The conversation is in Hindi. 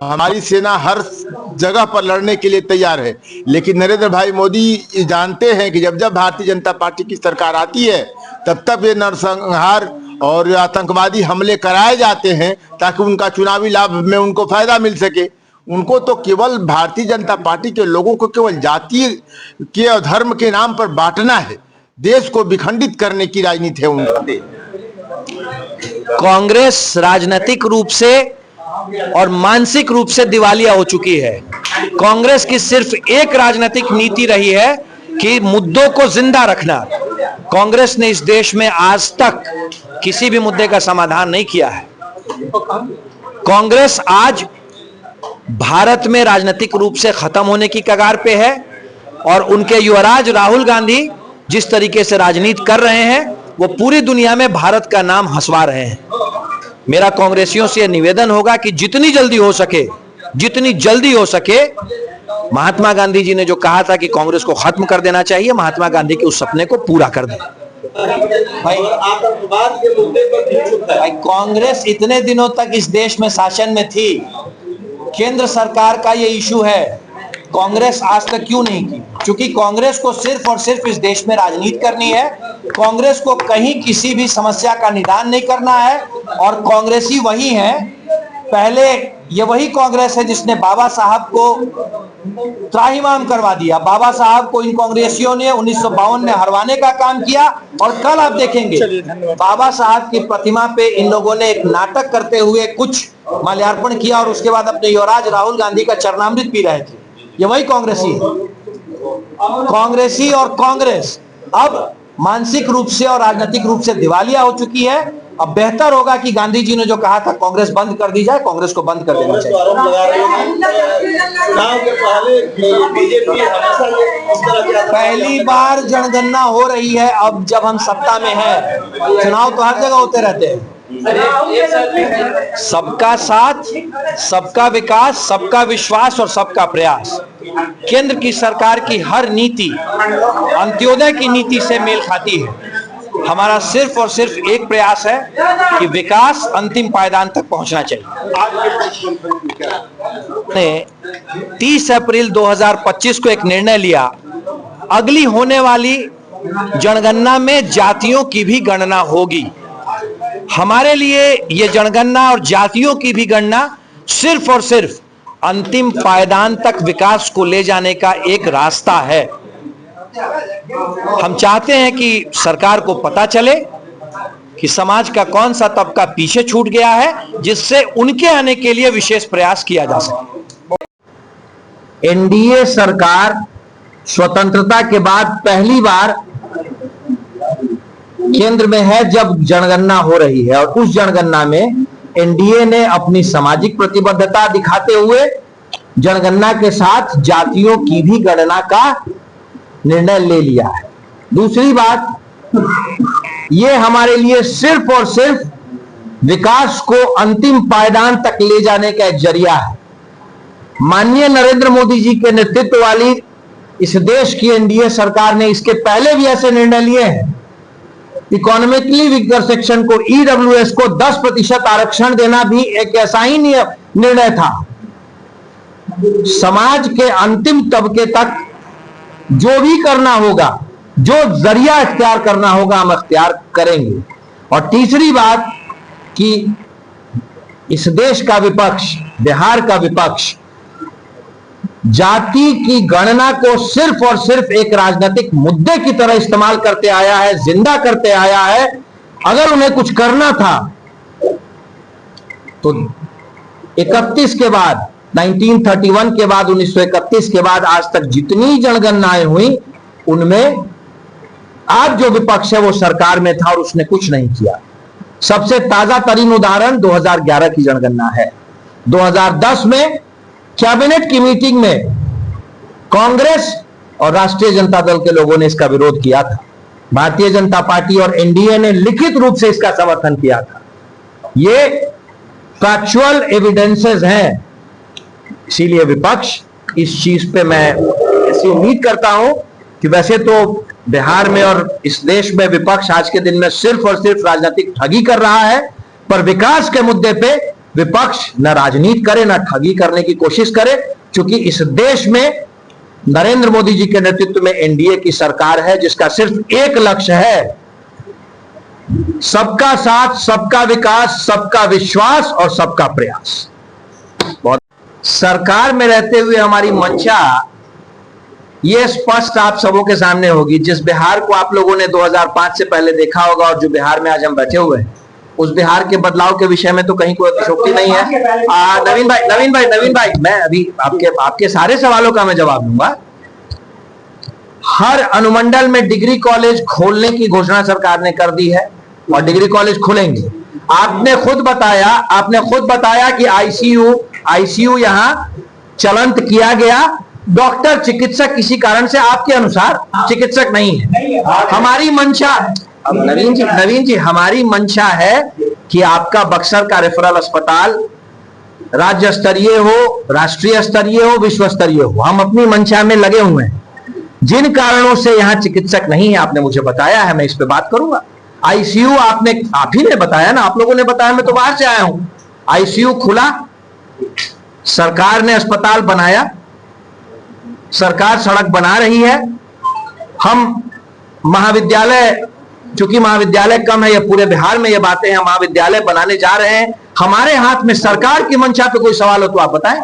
हमारी सेना हर जगह पर लड़ने के लिए तैयार है, लेकिन नरेंद्र भाई मोदी जानते हैं कि जब जब भारतीय जनता पार्टी की सरकार आती है तब तब ये नरसंहार और आतंकवादी हमले कराए जाते हैं ताकि उनका चुनावी लाभ में उनको फायदा मिल सके। उनको तो केवल भारतीय जनता पार्टी के लोगों को केवल जाति के और धर्म के नाम पर बांटना है, देश को विखंडित करने की राजनीति है उनकी। कांग्रेस राजनीतिक रूप से और मानसिक रूप से दिवालिया हो चुकी है। कांग्रेस की सिर्फ एक राजनीतिक नीति रही है कि मुद्दों को जिंदा रखना। कांग्रेस ने इस देश में आज तक किसी भी मुद्दे का समाधान नहीं किया है। कांग्रेस आज भारत में राजनीतिक रूप से खत्म होने की कगार पे है और उनके युवराज राहुल गांधी जिस तरीके से राजनीति कर रहे हैं वो पूरी दुनिया में भारत का नाम हंसवा रहे हैं। मेरा कांग्रेसियों से निवेदन होगा कि जितनी जल्दी हो सके महात्मा गांधी जी ने जो कहा था कि कांग्रेस को खत्म कर देना चाहिए, महात्मा गांधी के उस सपने को पूरा कर दें। भाई कांग्रेस इतने दिनों तक इस देश में शासन में थी, केंद्र सरकार का ये इशू है, कांग्रेस आज तक क्यों नहीं की? क्योंकि कांग्रेस को सिर्फ और सिर्फ इस देश में राजनीति करनी है। कांग्रेस को कहीं किसी भी समस्या का निदान नहीं करना है और कांग्रेसी वही है। पहले ये वही कांग्रेस है जिसने बाबा साहब को त्राहिमाम करवा दिया। बाबा साहब को इन कांग्रेसियों ने 1952 में हरवाने का काम किया और कल आप देखेंगे बाबा साहब की प्रतिमा पे इन लोगों ने एक नाटक करते हुए कुछ माल्यार्पण किया और उसके बाद अपने युवराज राहुल गांधी का चरणामृत पी रहे थे। ये वही कांग्रेसी है। कांग्रेसी और कांग्रेस अब मानसिक रूप से और राजनीतिक रूप से दिवालिया हो चुकी है। अब बेहतर होगा कि गांधी जी ने जो कहा था कांग्रेस बंद कर दी जाए, कांग्रेस को बंद कर देना चाहिए। पहली बार जनगणना हो रही है अब जब हम सत्ता में हैं। चुनाव तो हर जगह होते रहते हैं। सबका साथ, सबका विकास, सबका विश्वास और सबका प्रयास, केंद्र की सरकार की हर नीति अंत्योदय की नीति से मेल खाती है। हमारा सिर्फ और सिर्फ एक प्रयास है कि विकास अंतिम पायदान तक पहुंचना चाहिए। 30 अप्रैल 2025 को एक निर्णय लिया, अगली होने वाली जनगणना में जातियों की भी गणना होगी। हमारे लिए ये जनगणना और जातियों की भी गणना सिर्फ और सिर्फ अंतिम पायदान तक विकास को ले जाने का एक रास्ता है। हम चाहते हैं कि सरकार को पता चले कि समाज का कौन सा तबका पीछे छूट गया है, जिससे उनके आने के लिए विशेष प्रयास किया जा सके। एनडीए सरकार स्वतंत्रता के बाद पहली बार केंद्र में है जब जनगणना हो रही है और उस जनगणना में एनडीए ने अपनी सामाजिक प्रतिबद्धता दिखाते हुए जनगणना के साथ जातियों की भी गणना का निर्णय ले लिया है। दूसरी बात, ये हमारे लिए सिर्फ और सिर्फ विकास को अंतिम पायदान तक ले जाने का एक जरिया है। माननीय नरेंद्र मोदी जी के नेतृत्व वाली इस देश की एनडीए सरकार ने इसके पहले भी ऐसे निर्णय लिए हैं। इकोनॉमिकली वीकर सेक्शन को, ईडब्ल्यूएस को 10% आरक्षण देना भी एक ऐसा ही निर्णय था। समाज के अंतिम तबके तक जो भी करना होगा, जो जरिया इख्तियार करना होगा, हम इख्तियार करेंगे। और तीसरी बात कि इस देश का विपक्ष, बिहार का विपक्ष, जाति की गणना को सिर्फ और सिर्फ एक राजनीतिक मुद्दे की तरह इस्तेमाल करते आया है, जिंदा करते आया है। अगर उन्हें कुछ करना था तो 31 के बाद, 1931 के बाद, 1931 के बाद आज तक जितनी जनगणनाएं हुई उनमें आज जो विपक्ष है वो सरकार में था और उसने कुछ नहीं किया। सबसे ताजा तरीन उदाहरण 2011 की जनगणना है। 2010 में कैबिनेट की मीटिंग में कांग्रेस और राष्ट्रीय जनता दल के लोगों ने इसका विरोध किया था। भारतीय जनता पार्टी और एनडीए ने लिखित रूप से इसका समर्थन किया था। ये फैक्चुअल एविडेंसेस हैं। इसीलिए विपक्ष इस चीज पे मैं ऐसी उम्मीद करता हूं कि वैसे तो बिहार में और इस देश में विपक्ष आज के दिन में सिर्फ और सिर्फ राजनीतिक ठगी कर रहा है, पर विकास के मुद्दे पे विपक्ष न राजनीति करे, न ठगी करने की कोशिश करे, क्योंकि इस देश में नरेंद्र मोदी जी के नेतृत्व में एनडीए की सरकार है, जिसका सिर्फ एक लक्ष्य है, सबका साथ, सबका विकास, सबका विश्वास और सबका प्रयास। बहुत सरकार में रहते हुए हमारी मंशा ये स्पष्ट आप सबों के सामने होगी। जिस बिहार को आप लोगों ने 2005 से पहले देखा होगा और जो बिहार में आज हम बैठे हुए हैं, उस बिहार के बदलाव के विषय में तो कहीं कोई अतिशयोक्ति नहीं है। नवीन भाई, मैं अभी आपके सारे सवालों का मैं जवाब दूंगा। हर अनुमंडल में डिग्री कॉलेज खोलने की घोषणा सरकार ने कर दी है और डिग्री कॉलेज खुलेंगे। आपने खुद बताया कि आईसीयू यहां चलंत किया गया। डॉक्टर, चिकित्सक किसी कारण से आपके अनुसार चिकित्सक नहीं है। हमारी मंशा, नवीन जी हमारी मंशा है कि आपका बक्सर का रेफरल अस्पताल राज्य स्तरीय हो, राष्ट्रीय स्तरीय हो, विश्व स्तरीय हो। हम अपनी मंशा में लगे हुए हैं। जिन कारणों से यहां चिकित्सक नहीं है आपने मुझे बताया है, मैं इस पे बात करूंगा। आईसीयू आप ही ने बताया ना, आप लोगों ने बताया, मैं तो बाहर से आया हूं। आईसीयू खुला, सरकार ने अस्पताल बनाया, सरकार सड़क बना रही है। हम महाविद्यालय, चूंकि महाविद्यालय कम है, ये पूरे बिहार में ये बातें हैं, महाविद्यालय बनाने जा रहे हैं। हमारे हाथ में सरकार की मंशा पे कोई सवाल हो तो आप बताएं।